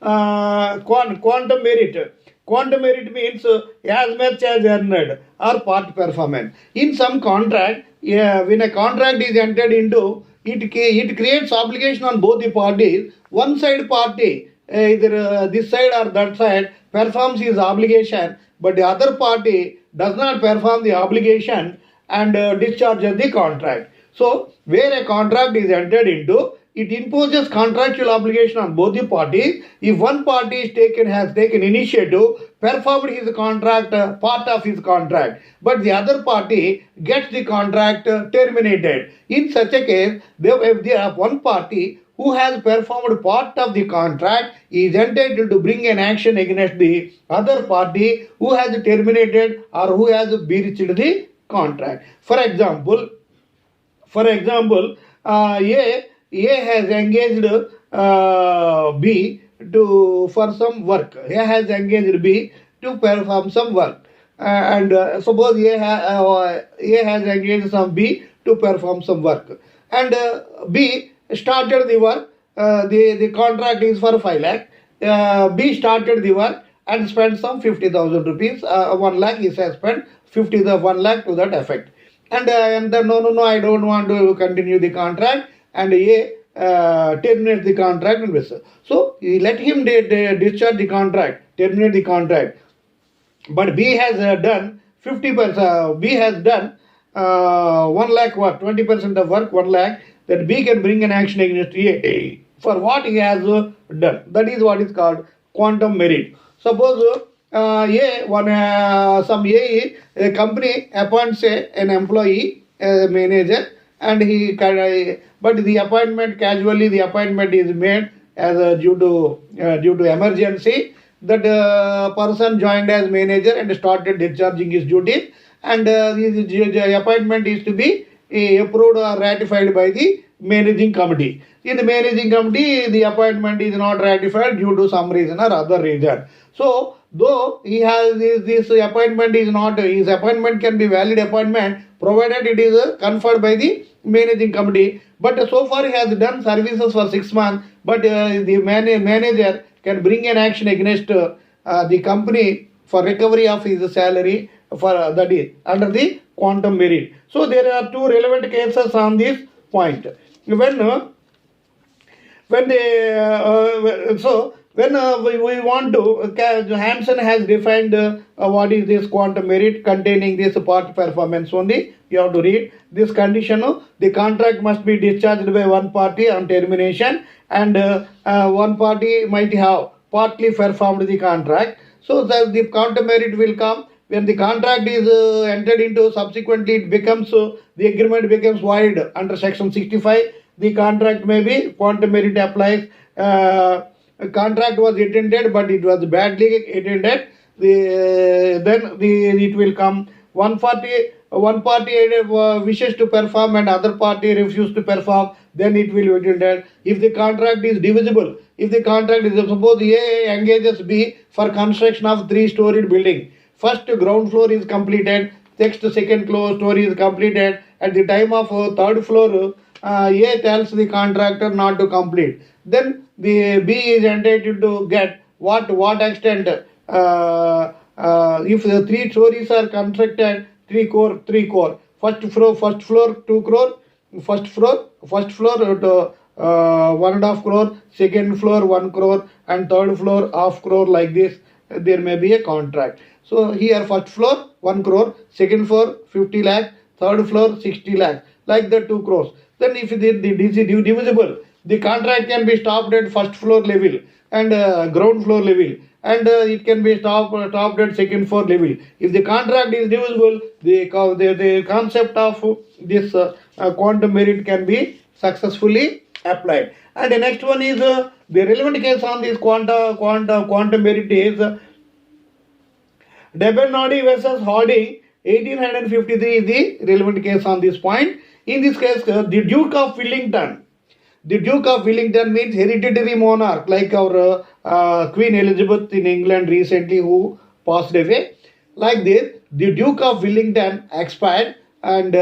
quantum merit. Quantum merit means as much as earned or part performance. In some contract, when a contract is entered into, it creates obligation on both the parties. One side party, either this side or that side, performs his obligation, but the other party does not perform the obligation and discharges the contract. So, where a contract is entered into, it imposes contractual obligation on both the parties. If one party has taken initiative, performed his contract, part of his contract, but the other party gets the contract terminated. In such a case, if there are one party who has performed part of the contract is entitled to bring an action against the other party who has terminated or who has breached the contract. For example, A has engaged B to for some work. A has engaged B to perform some work, and suppose A has engaged some B to perform some work, and B started the work. The contract is for 5 lakh. B started the work and spent some 50,000 rupees. 1 lakh is spent 1 lakh to that effect. And then no, I don't want to continue the contract, and A terminate the contract and this. So let him discharge the contract, terminate the contract. But B has done 50%. B has done 1 lakh work, 20% of work, 1 lakh. That B can bring an action against A for what he has done. That is what is called quantum merit. Suppose a company appoints an employee, a manager, and but the appointment casually the appointment is made as due to emergency. That person joined as manager and started discharging his duties, and the appointment is to be approved or ratified by the managing committee. In the managing committee, the appointment is not ratified due to some reason or other reason. So, though he has this appointment is not, his appointment can be valid appointment provided it is conferred by the managing committee. But so far he has done services for 6 months, but the manager can bring an action against the company for recovery of his salary for that is under the quantum merit. So there are two relevant cases on this point. When we want to, Hampson has defined what is this quantum merit containing this part performance only. You have to read this condition. The contract must be discharged by one party on termination, and one party might have partly performed the contract. So the quantum merit will come when the contract is entered into. Subsequently, it becomes the agreement becomes void under section 65. The contract may be quantum merit applies. A contract was attended, but it was badly attended. Then it will come. One party wishes to perform and other party refuses to perform. Then it will be attended. If the contract is divisible, suppose A engages B for construction of 3-storied building. First ground floor is completed. Next second story is completed. At the time of third floor, A tells the contractor not to complete. Then the B is entitled to get what extent if the 3 stories are constructed, 3 crore. First floor 2 crore. First floor to 1.5 crore. Second floor 1 crore, and third floor half crore. Like this, there may be a contract. So here first floor 1 crore, second floor 50 lakh, third floor 60 lakh, like that 2 crores. Then if the divisible, the contract can be stopped at first floor level and ground floor level, and it can be stopped at second floor level. If the contract is divisible, the concept of this quantum merit can be successfully applied. And the next one is the relevant case on this quantum merit is Debernardi versus Harding, 1853 is the relevant case on this point. In this case, the Duke of Wellington. The Duke of Wellington means hereditary monarch, like our Queen Elizabeth in England recently who passed away. Like this, the Duke of Wellington expired, and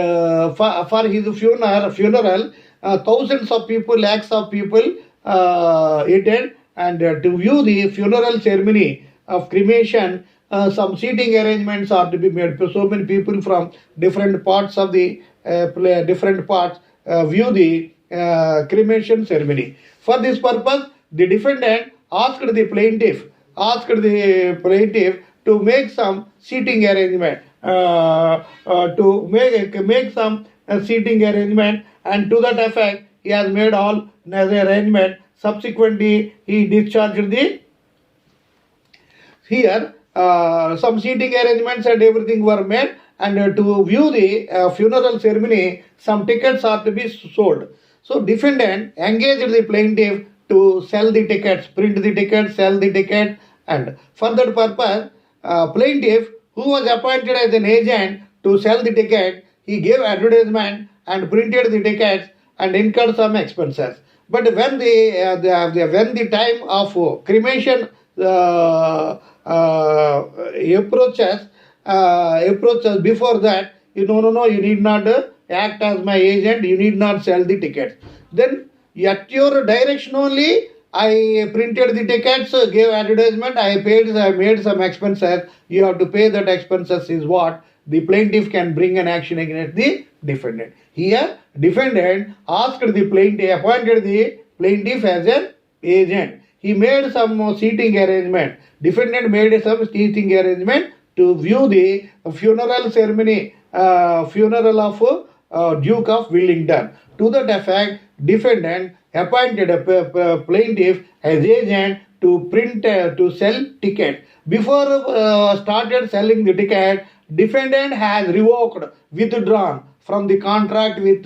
for his funeral, thousands of people, lakhs of people attend, and to view the funeral ceremony of cremation, some seating arrangements are to be made. So many people from different parts of the view the cremation ceremony. For this purpose, the defendant asked the plaintiff to make some seating arrangement, and to that effect, he has made all necessary arrangement. Subsequently, he discharged the some seating arrangements and everything were made, and to view the funeral ceremony, some tickets are to be sold. So defendant engaged the plaintiff to sell the tickets, print the tickets, sell the ticket, and for that purpose, plaintiff, who was appointed as an agent, to sell the ticket, he gave advertisement and printed the tickets and incurred some expenses. But when when the time of cremation approaches, before that, no, you need not act as my agent, you need not sell the tickets. Then at your direction only, I printed the tickets, gave advertisement, I made some expenses. You have to pay that expenses is what the plaintiff can bring an action against the defendant. Here, defendant asked the plaintiff, appointed the plaintiff as an agent. He made some seating arrangement. Defendant made some seating arrangement to view the funeral ceremony, funeral of Duke of Wellington. To that effect, defendant appointed a plaintiff as agent to print to sell ticket. Before started selling the ticket, defendant has revoked, withdrawn from the contract with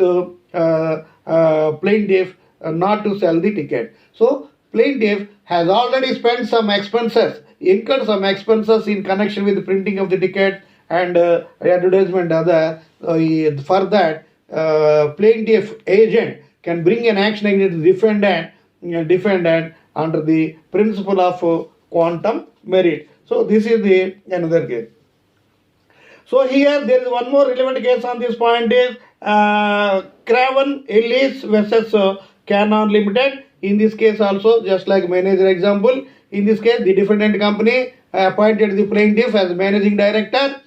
plaintiff not to sell the ticket. So plaintiff has already spent some expenses, incurred some expenses in connection with the printing of the ticket and advertisement other. For that, plaintiff agent can bring an action against the defendant under the principle of quantum merit. So this is the another case. So here there is one more relevant case on this point is Craven Ellis versus Canon Limited. In this case also, just like manager example, in this case the defendant company appointed the plaintiff as managing director.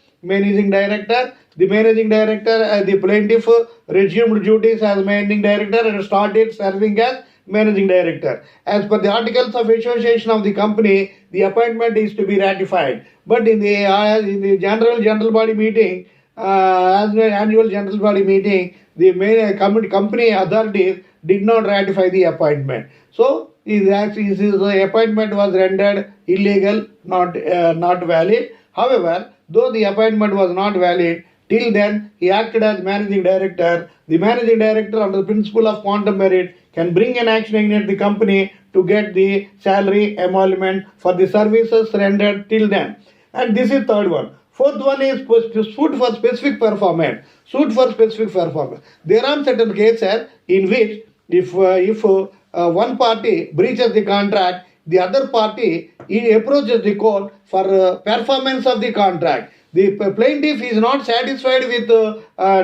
The managing director, the plaintiff resumed duties as managing director and started serving as managing director. As per the articles of association of the company, the appointment is to be ratified. But in the general body meeting, as the annual general body meeting, the main company authorities did not ratify the appointment. So his appointment was rendered illegal, not valid. However, though the appointment was not valid, till then he acted as managing director. The managing director, under the principle of quantum merit, can bring an action against the company to get the salary emolument for the services rendered till then. And this is third one. Fourth one is suit for specific performance. Suit for specific performance. There are certain cases in which if one party breaches the contract, the other party approaches the court for performance of the contract. The plaintiff is not satisfied with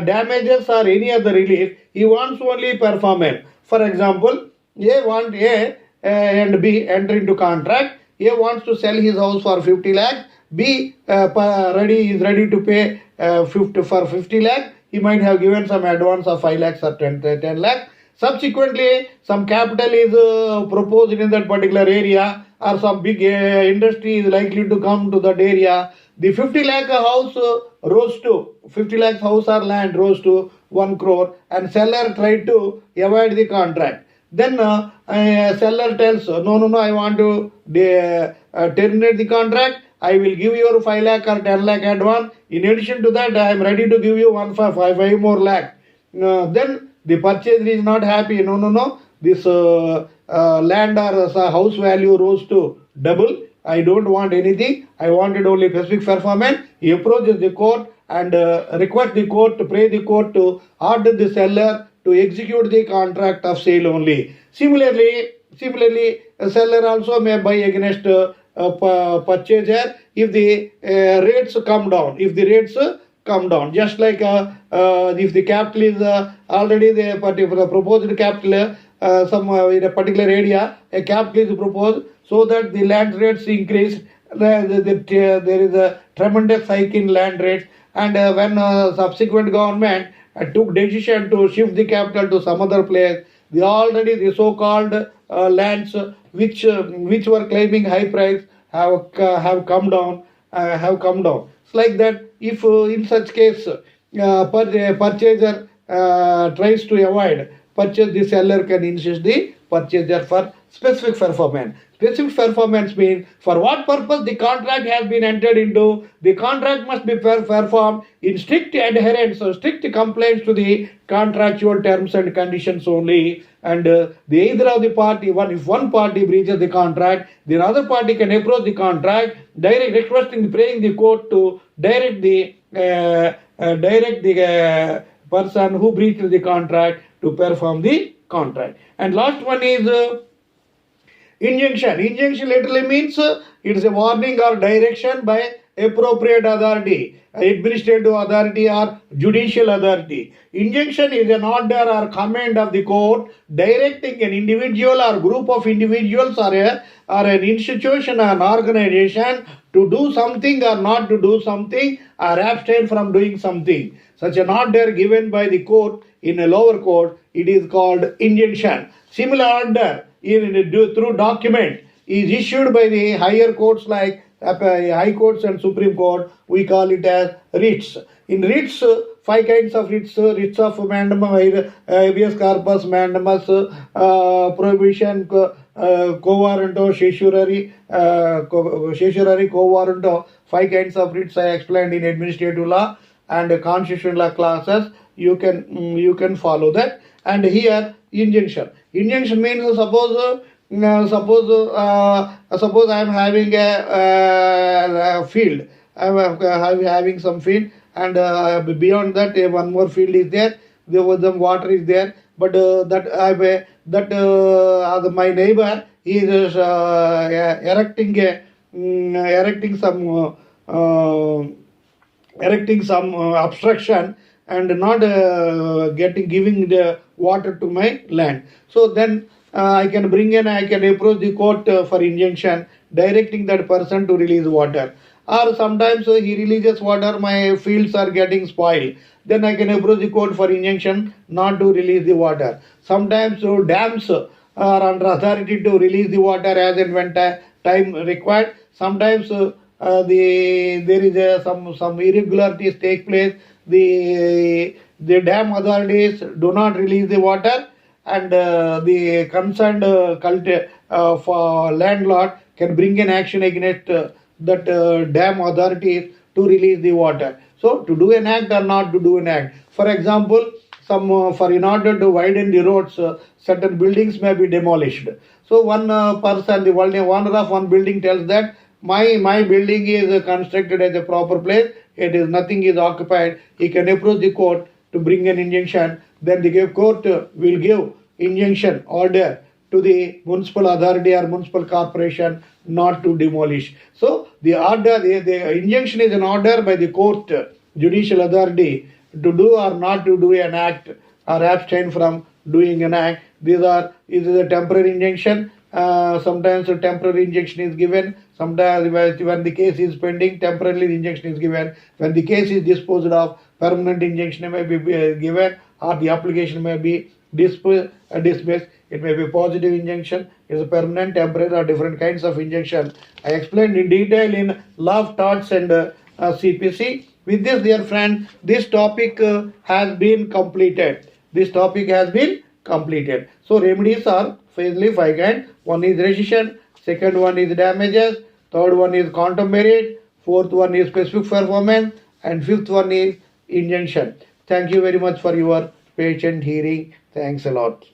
damages or any other relief. He wants only performance. For example, A and B enter into contract. A wants to sell his house for 50 lakhs. B is ready to pay 50 lakhs. He might have given some advance of 5 lakhs or 10 lakhs. Subsequently, some capital is proposed in that particular area, or some big industry is likely to come to that area. The 50 lakh house rose to 50 lakhs house or land rose to 1 crore, and seller tried to avoid the contract. Then seller tells, no, I want to terminate the contract. I will give you 5 lakh or 10 lakh advance. In addition to that, I am ready to give you 5 more lakh. Then the purchaser is not happy. No. This land or house value rose to double. I don't want anything. I wanted only specific performance. He approaches the court and requests the court to pray the court to order the seller to execute the contract of sale only. Similarly, a seller also may buy against purchaser if the rates come down. Just like if the capital is already the proposed capital, some in a particular area, a capital is proposed so that the land rates increase. There is a tremendous hike in land rates, and when subsequent government took decision to shift the capital to some other place, the so-called lands which were claiming high price have come down. It's like that. If in such case purchaser tries to avoid purchase, the seller can insist the purchaser for specific performance. Specific performance means for what purpose the contract has been entered into. The contract must be performed in strict adherence or strict compliance to the contractual terms and conditions only. And the either of the party, if one party breaches the contract, the other party can approach the contract, direct requesting, praying the court to direct the person who breached the contract to perform the contract. And last one is injunction. Injunction literally means it is a warning or direction by appropriate authority, administrative authority or judicial authority. Injunction is an order or command of the court directing an individual or group of individuals or an institution or an organization to do something or not to do something or abstain from doing something. Such an order given by the court in a lower court, it is called injunction. Similar order through document is issued by the higher courts like high courts and Supreme Court. We call it as writs. In writs, 5 kinds of writs: writs of mandamus, habeas corpus, mandamus, prohibition, quo warranto, certiorari, quo warranto. 5 kinds of writs I explained in administrative law and constitutional law classes. You can follow that. And here injunction. Injunction means suppose I am having a field. I am having some field, and beyond that one more field is there. There was some water is there, but my neighbor is erecting some obstruction and not giving the water to my land. So then I can approach the court for injunction, directing that person to release water. Or sometimes he releases water, my fields are getting spoiled. Then I can approach the court for injunction not to release the water. Sometimes dams are under authority to release the water as and when time required. Sometimes there is some irregularities take place. The dam authorities do not release the water, and the concerned landlord can bring an action against that dam authorities to release the water. So to do an act or not to do an act. For example, in order to widen the roads, certain buildings may be demolished. So one person, the owner of one building tells that my building is constructed at a proper place. Nothing is occupied. He can approach the court to bring an injunction. Then the court will give injunction order to the municipal authority or municipal corporation not to demolish. So the injunction is an order by the court, judicial authority, to do or not to do an act or abstain from doing an act. This is a temporary injunction. Sometimes a temporary injunction is given. Sometimes when the case is pending, temporarily the injunction is given. When the case is disposed of, permanent injunction may be given, or the application may be dismissed. It may be positive injunction, is a permanent, temporary, or different kinds of injunction. I explained in detail in law of torts and CPC. With this, dear friend, this topic has been completed. So remedies are fairly 5 kinds. One is rescission, second one is damages, third one is quantum merit, fourth one is specific performance, and fifth one is injunction. Thank you very much for your patient hearing. Thanks a lot.